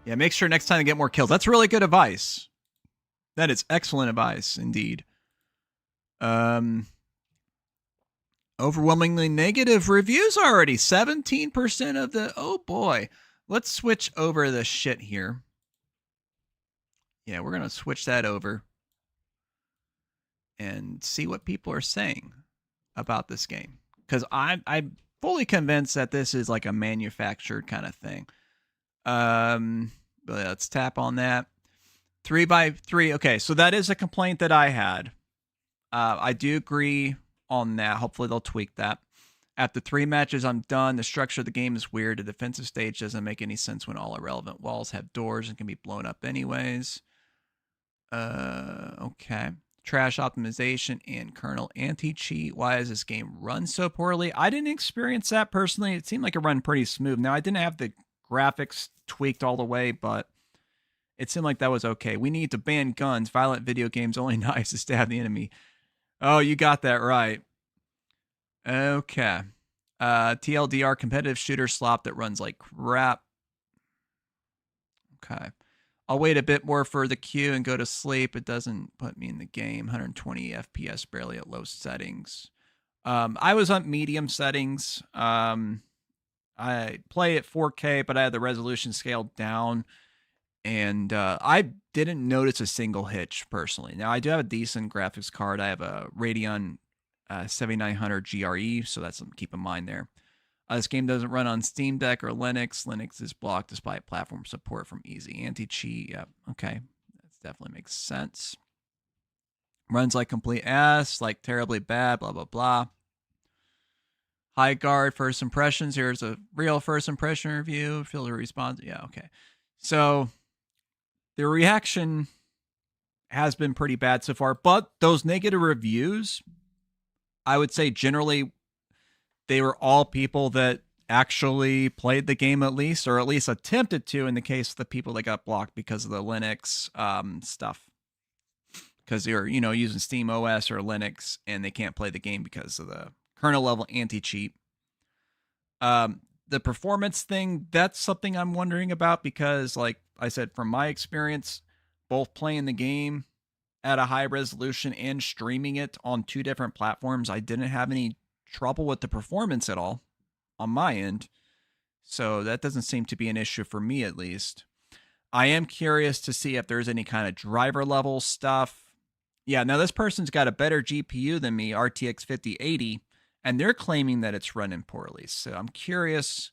Yeah, make sure next time to get more kills. That's really good advice. That is excellent advice, indeed. Overwhelmingly negative reviews already. 17% of the... Oh, boy. Let's switch over the shit here. Yeah, we're going to switch that over and see what people are saying about this game. Because I'm fully convinced that this is like a manufactured kind of thing. But let's tap on that. 3x3. Okay, so that is a complaint that I had. I do agree on that. Hopefully they'll tweak that. After 3 matches, I'm done. The structure of the game is weird. The defensive stage doesn't make any sense when all irrelevant walls have doors and can be blown up anyways. Okay. Trash optimization and kernel anti-cheat. Why does this game run so poorly? I didn't experience that personally. It seemed like it ran pretty smooth. Now, I didn't have the graphics tweaked all the way, but it seemed like that was okay. We need to ban guns. Violent video games, only knives to stab the enemy. Oh, you got that right. Okay. TLDR, competitive shooter slop that runs like crap. Okay. I'll wait a bit more for the queue and go to sleep. It doesn't put me in the game. 120 FPS, barely at low settings. I was on medium settings. I play at 4K, but I had the resolution scaled down. And I didn't notice a single hitch personally. Now, I do have a decent graphics card. I have a Radeon 7900 GRE, so that's something to keep in mind there. This game doesn't run on Steam Deck or Linux. Linux is blocked despite platform support from Easy Anti-Cheat. Yep, okay. That definitely makes sense. Runs like complete ass, like terribly bad, blah, blah, blah. Highguard, first impressions. Here's a real first impression review. Filter response. Yeah, okay. So the reaction has been pretty bad so far, but those negative reviews, I would say generally they were all people that actually played the game at least, or at least attempted to, in the case of the people that got blocked because of the Linux stuff. Because they're, using Steam OS or Linux and they can't play the game because of the kernel level anti-cheat. The performance thing, that's something I'm wondering about because, like I said, from my experience, both playing the game at a high resolution and streaming it on 2 different platforms, I didn't have any trouble with the performance at all on my end. So that doesn't seem to be an issue for me, at least. I am curious to see if there's any kind of driver level stuff. Yeah, now this person's got a better GPU than me, RTX 5080, and they're claiming that it's running poorly. So I'm curious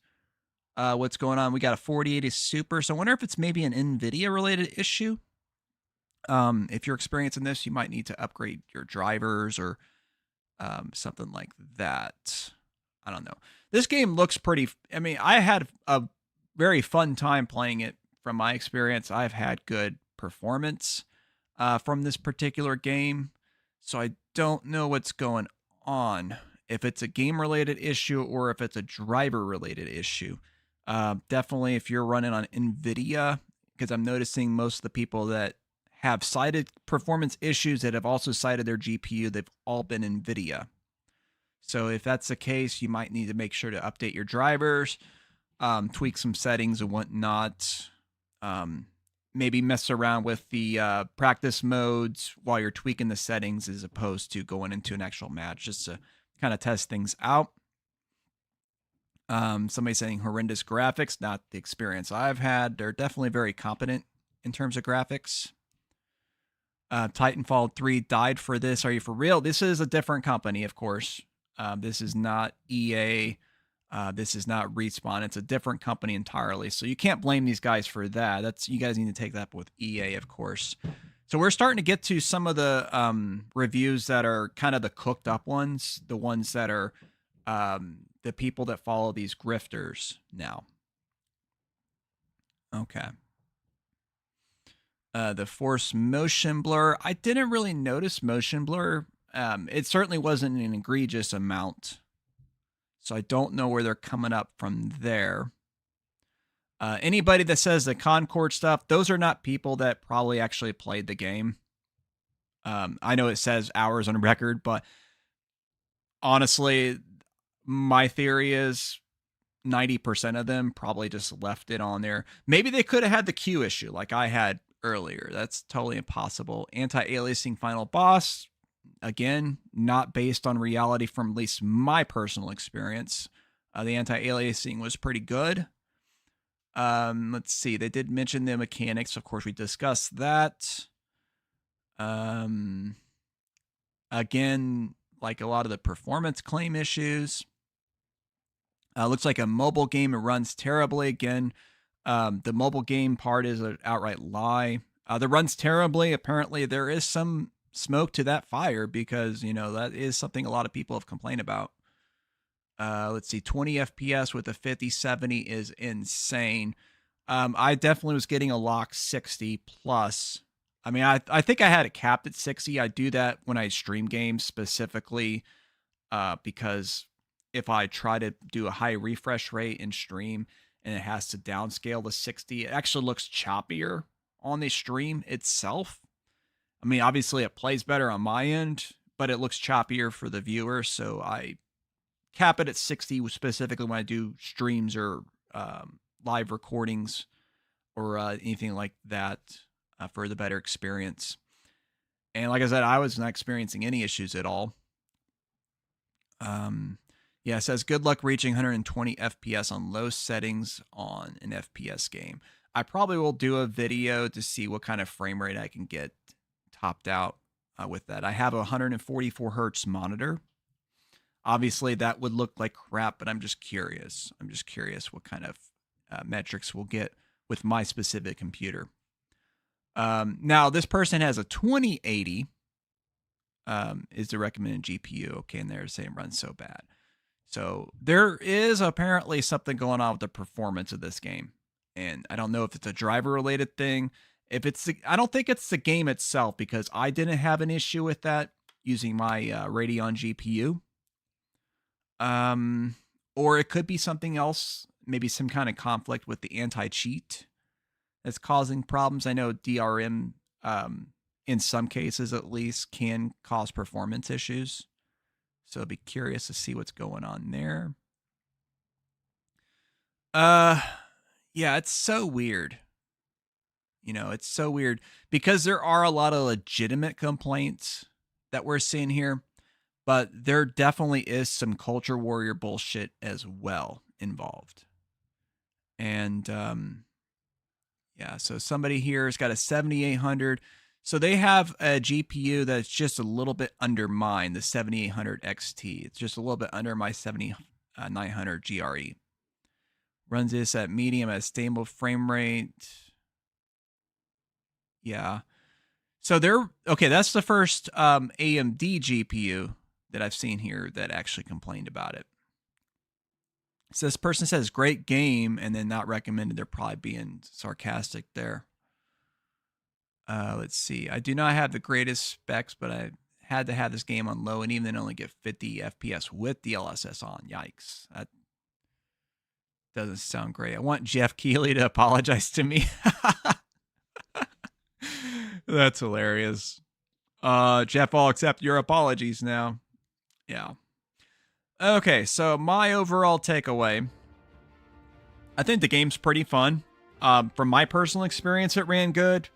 what's going on. We got a 4080 Super, so I wonder if it's maybe an NVIDIA related issue. If you're experiencing this, you might need to upgrade your drivers or something like that. I don't know. This game looks pretty... I mean, I had a very fun time playing it. From my experience, I've had good performance from this particular game. So I don't know what's going on. If it's a game-related issue or if it's a driver-related issue. Definitely if you're running on NVIDIA, because I'm noticing most of the people that have cited performance issues that have also cited their GPU, they've all been NVIDIA. So if that's the case, you might need to make sure to update your drivers, tweak some settings and whatnot. Maybe mess around with the practice modes while you're tweaking the settings as opposed to going into an actual match just to kind of test things out. Somebody saying horrendous graphics, not the experience I've had. They're definitely very competent in terms of graphics. Titanfall 3 died for this. Are you for real? This is a different company, of course. This is not EA. This is not Respawn. It's a different company entirely. So you can't blame these guys for that. You guys need to take that up with EA, of course. So we're starting to get to some of the reviews that are kind of the cooked up ones, the ones that are the people that follow these grifters now. Okay. The force motion blur. I didn't really notice motion blur. It certainly wasn't an egregious amount. So I don't know where they're coming up from there. Anybody that says the Concord stuff, those are not people that probably actually played the game. I know it says hours on record, but honestly, my theory is 90% of them probably just left it on there. Maybe they could have had the queue issue like I had earlier. That's totally impossible. Anti-aliasing final boss, again, not based on reality from at least my personal experience. The anti-aliasing was pretty good. Let's see. They did mention the mechanics. Of course, we discussed that. Again, like a lot of the performance claim issues. Looks like a mobile game. It runs terribly. Again, the mobile game part is an outright lie. That runs terribly. Apparently, there is some smoke to that fire because, you know, that is something a lot of people have complained about. Let's see, 20 FPS with a 5070 is insane. I definitely was getting a lock 60 plus. I mean, I think I had it capped at 60. I do that when I stream games specifically because if I try to do a high refresh rate in stream and it has to downscale to 60, it actually looks choppier on the stream itself. I mean, obviously it plays better on my end, but it looks choppier for the viewer. So I cap it at 60 specifically when I do streams or live recordings or anything like that for the better experience. And like I said, I was not experiencing any issues at all. Yeah, it says, good luck reaching 120 FPS on low settings on an FPS game. I probably will do a video to see what kind of frame rate I can get topped out with that. I have a 144 hertz monitor. Obviously, that would look like crap, but I'm just curious. I'm just curious what kind of metrics we'll get with my specific computer. Now, this person has a 2080 is the recommended GPU. Okay, and they're saying runs so bad. So there is apparently something going on with the performance of this game. And I don't know if it's a driver related thing. If it's, I don't think it's the game itself because I didn't have an issue with that using my Radeon GPU. Or it could be something else, maybe some kind of conflict with the anti-cheat that's causing problems. I know DRM, in some cases at least, can cause performance issues. So I'll be curious to see what's going on there. Yeah, it's so weird. You know, it's so weird because there are a lot of legitimate complaints that we're seeing here, but there definitely is some culture warrior bullshit as well involved. And yeah, so somebody here has got a 7800. So they have a GPU that's just a little bit under mine, the 7800 XT. It's just a little bit under my 7900 GRE. Runs this at medium at stable frame rate. Yeah. So they're, okay, that's the first AMD GPU that I've seen here that actually complained about it. So this person says, great game, and then not recommended. They're probably being sarcastic there. Let's see. I do not have the greatest specs, but I had to have this game on low and even then only get 50 FPS with DLSS on. Yikes. That doesn't sound great. I want Jeff Keighley to apologize to me. That's hilarious. Jeff, I'll accept your apologies now. Yeah. Okay, so my overall takeaway. I think the game's pretty fun. From my personal experience, it ran good.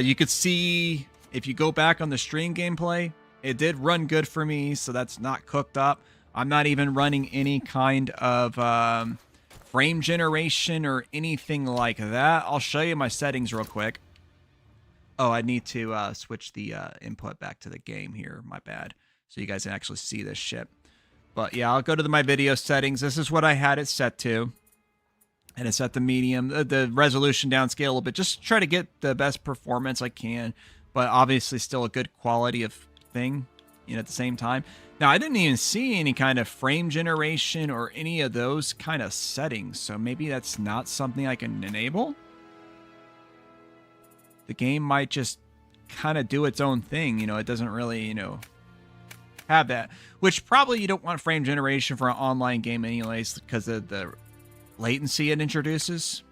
You could see, if you go back on the stream gameplay, it did run good for me, so that's not cooked up. I'm not even running any kind of frame generation or anything like that. I'll show you my settings real quick. Oh, I need to switch the input back to the game here. My bad. So you guys can actually see this shit. But yeah, I'll go to my video settings. This is what I had it set to. And it's at the medium, the resolution downscale a little bit. Just try to get the best performance I can. But obviously still a good quality of thing, you know, at the same time. Now, I didn't even see any kind of frame generation or any of those kind of settings. So maybe that's not something I can enable. The game might just kind of do its own thing. You know, it doesn't really, you know, have that. Which probably you don't want frame generation for an online game anyways because of the latency it introduces.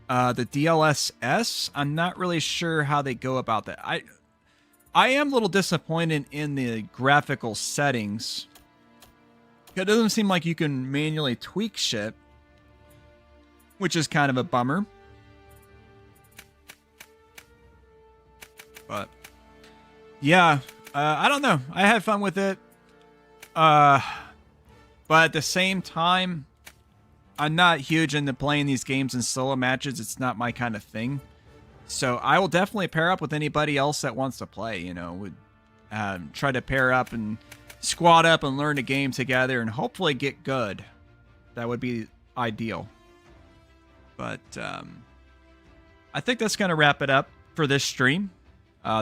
The DLSS, I'm not really sure how they go about that. I am a little disappointed in the graphical settings It doesn't seem like you can manually tweak shit, which is kind of a bummer. But yeah, I don't know. I had fun with it. But at the same time, I'm not huge into playing these games in solo matches. It's not my kind of thing. So I will definitely pair up with anybody else that wants to play, you know, would try to pair up and squad up and learn a game together and hopefully get good. That would be ideal. But I think that's going to wrap it up for this stream.